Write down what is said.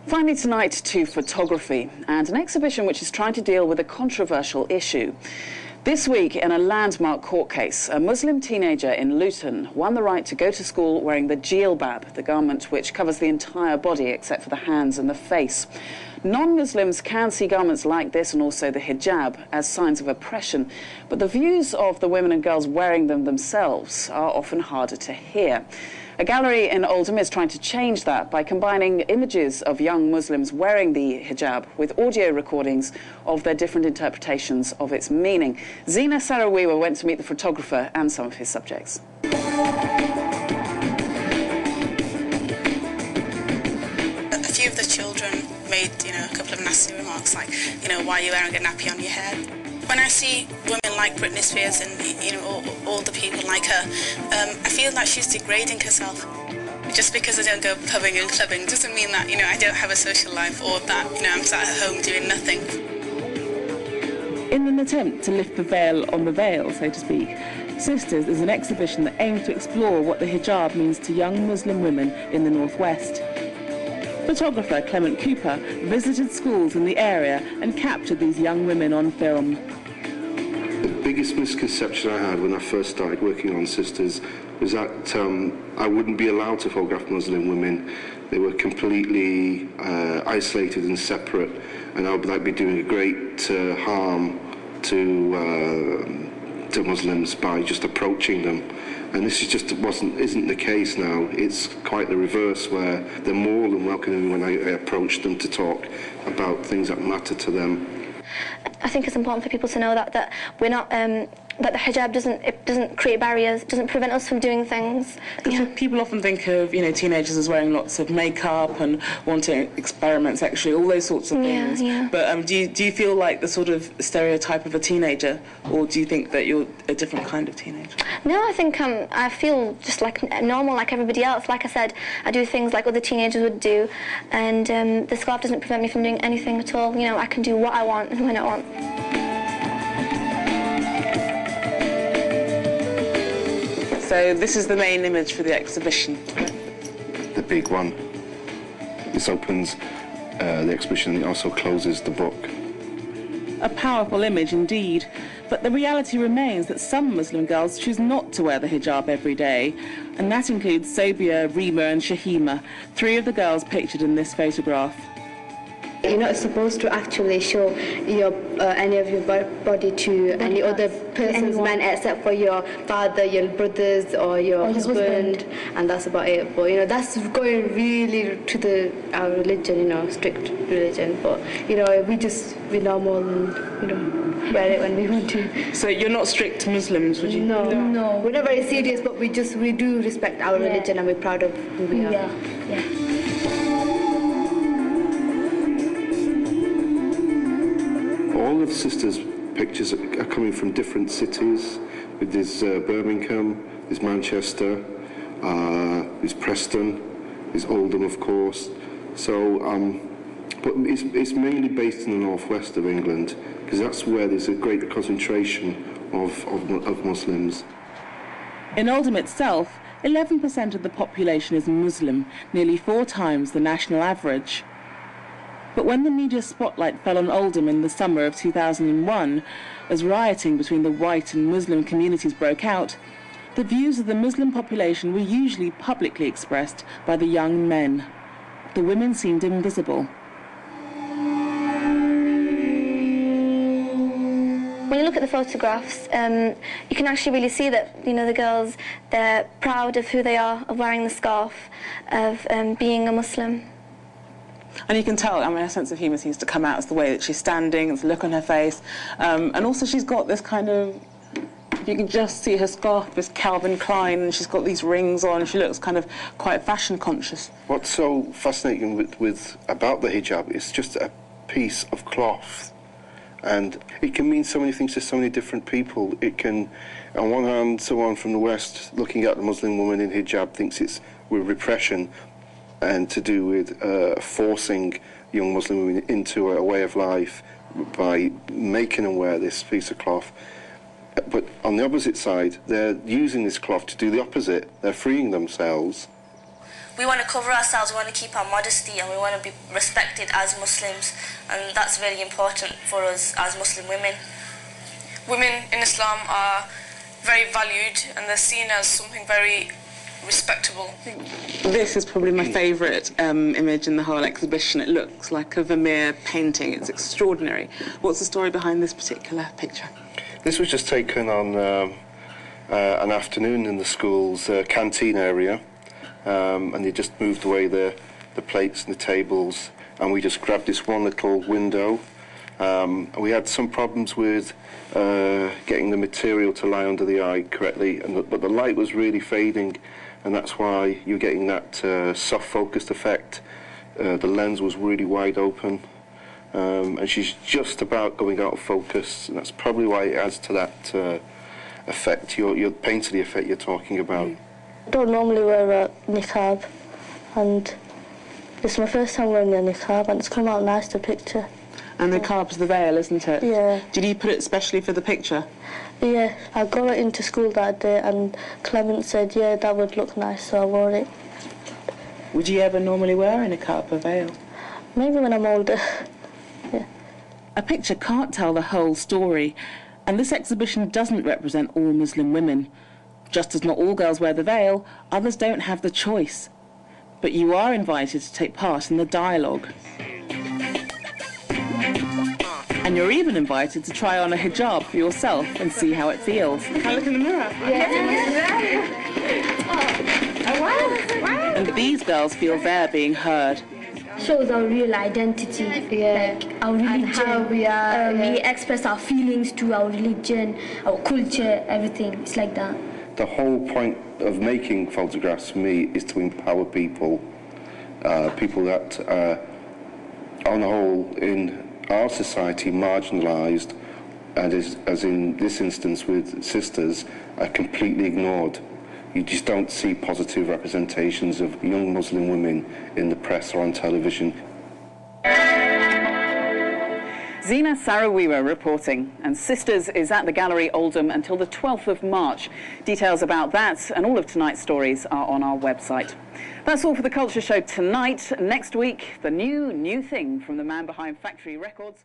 Finally tonight to photography and an exhibition which is trying to deal with a controversial issue. This week, in a landmark court case, a Muslim teenager in Luton won the right to go to school wearing the jilbab, the garment which covers the entire body except for the hands and the face. Non-Muslims can see garments like this and also the hijab as signs of oppression, but the views of the women and girls wearing them themselves are often harder to hear. A gallery in Oldham is trying to change that by combining images of young Muslims wearing the hijab with audio recordings of their different interpretations of its meaning. Zina Sarawiwa went to meet the photographer and some of his subjects. A few of the children made, a couple of nasty remarks like, why are you wearing a nappy on your head? When I see women like Britney Spears and, all the people like her, I feel like she's degrading herself. Just because I don't go pubbing and clubbing doesn't mean that, I don't have a social life or that, I'm sat at home doing nothing. In an attempt to lift the veil on the veil, so to speak, Sisters is an exhibition that aims to explore what the hijab means to young Muslim women in the Northwest. Photographer Clement Cooper visited schools in the area and captured these young women on film. The biggest misconception I had when I first started working on Sisters was that I wouldn't be allowed to photograph Muslim women. They were completely isolated and separate, and I would be doing a great harm to Muslims by just approaching them. And this isn't the case now. It's quite the reverse, where they're more than welcoming when I approach them to talk about things that matter to them. I think it's important for people to know that we're not that the hijab doesn't create barriers, doesn't prevent us from doing things. Because people often think of teenagers as wearing lots of makeup and wanting to experiment sexually, all those sorts of things. Yeah. But do you feel like the sort of stereotype of a teenager, or do you think that you're a different kind of teenager? No, I think I feel just like normal, like everybody else. Like I said, I do things like other teenagers would do, and the scarf doesn't prevent me from doing anything at all. I can do what I want and when I want. So this is the main image for the exhibition. The big one. This opens the exhibition and also closes the book. A powerful image indeed, but the reality remains that some Muslim girls choose not to wear the hijab every day, and that includes Sobia, Rima and Shahima, three of the girls pictured in this photograph. You're not supposed to actually show any of your body to any other person's man except for your father, your brothers or your husband, and that's about it. But that's going really to our religion, strict religion. But we normal and wear it when we want to. So you're not strict Muslims, would you? No. We're not very serious, but we do respect our religion and we're proud of who we are. Yeah. All of the Sisters' pictures are coming from different cities. There's Birmingham, there's Manchester, there's Preston, there's Oldham, of course. So, but it's mainly based in the northwest of England, because that's where there's a great concentration of Muslims. In Oldham itself, 11% of the population is Muslim, nearly 4 times the national average. But when the media spotlight fell on Oldham in the summer of 2001, as rioting between the white and Muslim communities broke out, the views of the Muslim population were usually publicly expressed by the young men. The women seemed invisible. When you look at the photographs, you can actually really see that, the girls, they're proud of who they are, of wearing the scarf, of being a Muslim. And you can tell, her sense of humour seems to come out as the way that she's standing, it's the look on her face. And also she's got this kind of, you can just see her scarf is Calvin Klein, and she's got these rings on, she looks kind of quite fashion conscious. What's so fascinating about the hijab is just a piece of cloth. And it can mean so many things to so many different people. It can, on one hand, someone from the West looking at the Muslim woman in hijab thinks it's with repression, and to do with forcing young Muslim women into a way of life by making them wear this piece of cloth. But on the opposite side, they're using this cloth to do the opposite. They're freeing themselves. we want to cover ourselves, we want to keep our modesty, and we want to be respected as Muslims, and that's really important for us as Muslim women. Women in Islam are very valued and they're seen as something very respectable. This is probably my favourite image in the whole exhibition. It looks like a Vermeer painting. It's extraordinary. What's the story behind this particular picture? This was just taken on an afternoon in the school's canteen area, and they just moved away the plates and the tables, and we just grabbed this one little window. We had some problems with getting the material to lie under the eye correctly, but the light was really fading, and that's why you're getting that soft focused effect. The lens was really wide open, and she's just about going out of focus, and that's probably why it adds to that effect, your painterly effect you're talking about. I don't normally wear a niqab, and this is my first time wearing a niqab, and it's come out nice, the picture. And the niqab's the veil, isn't it? Yeah. Did you put it specially for the picture? Yeah, I got it into school that day, and Clement said, yeah, that would look nice, so I wore it. Would you ever normally wear a niqab, a veil? Maybe when I'm older, yeah. A picture can't tell the whole story, and this exhibition doesn't represent all Muslim women. Just as not all girls wear the veil, others don't have the choice. But you are invited to take part in the dialogue. And you're even invited to try on a hijab for yourself and see how it feels. Can I look in the mirror? Yeah. Oh, wow. And these girls feel they're being heard. Shows our real identity, like our religion, and how we are. We express our feelings to our religion, our culture, everything. It's like that. The whole point of making photographs for me is to empower people, people that are, on the whole, in our society, marginalised, and as in this instance with sisters, are completely ignored. You just don't see positive representations of young Muslim women in the press or on television. Zina Sarawiwa reporting, and Sisters is at the Gallery Oldham until the 12th of March. Details about that and all of tonight's stories are on our website. That's all for the Culture Show tonight. Next week, the new thing from the man behind Factory Records.